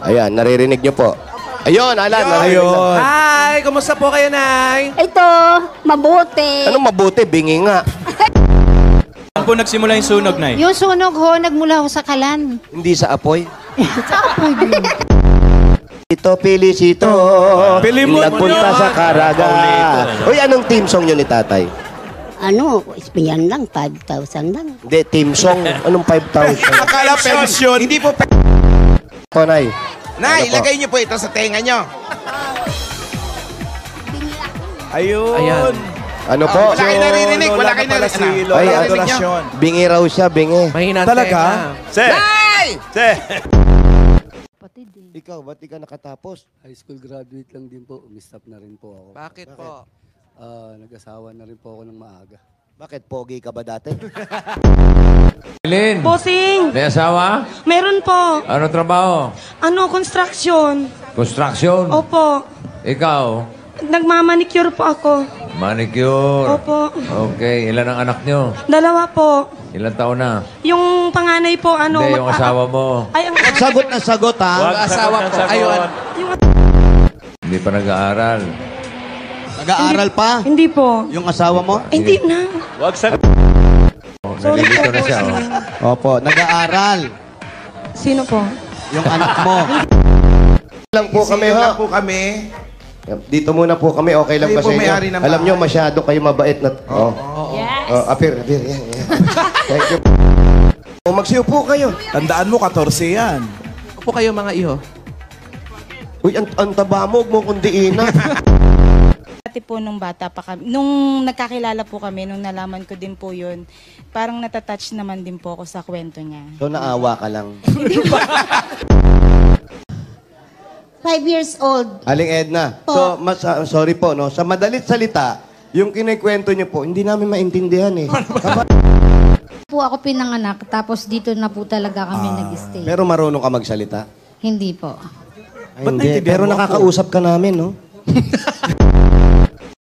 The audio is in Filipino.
Ayan, naririnig niyo po. Ayun, Alan, naririnig lang. Hi! Kumusta po kayo, Nay? Ito, mabuti. Anong mabuti? Bingi nga. Saan po nagsimula yung sunog, Nay? Yung sunog ho, nagmula ho sa kalan. Hindi sa apoy. Sa apoy din. Ito, Felicito. Pili mo. Nagpunta sa Caraga. Uy, anong team song yun ni tatay? Ano, ispinyan lang, 5,000 lang. Hindi, team song. Anong 5,000? Akala pensyon. Hindi po Nay. Nay, Ano po? ilagay niyo po ito sa tenga niyo. Ayun. Ayan. Ano po? Wala kayo naririnig. Wala kayo naririnig. Ay, Naririnig niyo? bingi raw siya, bingi. Mahina Talaga? Nay! Ikaw, ba't di ka nakatapos? High school graduate lang din po. Umistap na rin po ako. Bakit po? Nag-asawa na rin po ako ng maaga. Bakit? Pogi ka ba dati? Lynn, Bossing, may asawa? meron po. Ano trabaho? Ano, construction. Construction? Opo. Ikaw? Nagmamanicure po ako. Manicure? Opo. Okay, ilan ang anak nyo? 2 po. Ilan taon na? Yung panganay po, ano... Hindi, yung asawa mo. Ay, ang... Sagot na sagot, ha? Ang asawa ko. Ayun. Yung, Hindi pa nag-aaral. Nag-aaral pa? hindi po. Yung asawa mo? Hindi na. Nalilito na siya. Oh. Opo, nag-aaral. Sino po? Yung anak mo. lang po kami, ha? Lang po kami. Dito muna po kami, okay lang Kayo ba po sa may-ari inyo? ng Alam bahay. nyo, masyado kayo mabait na... Oh. Yes. Apir. Yan. Thank you. Magsiupo kayo. Tandaan mo, 14 yan. Po kayo mga iho. Uy, ang taba mo, huwag mo kundiina. Dati po nung bata pa kami, nung nagkakilala po kami, nung nalaman ko din po yun, parang natatouch naman din po ako sa kwento niya. So, naawa ka lang. 5 years old. Aling Edna, so, sorry po, no? Sa madalit salita, yung kinikwento niyo po, hindi namin maintindihan eh. Po ako pinanganak, tapos dito na po talaga kami nag-stay. Pero marunong ka magsalita? Hindi po. Ay, hindi. Pero nakakausap ka namin, no?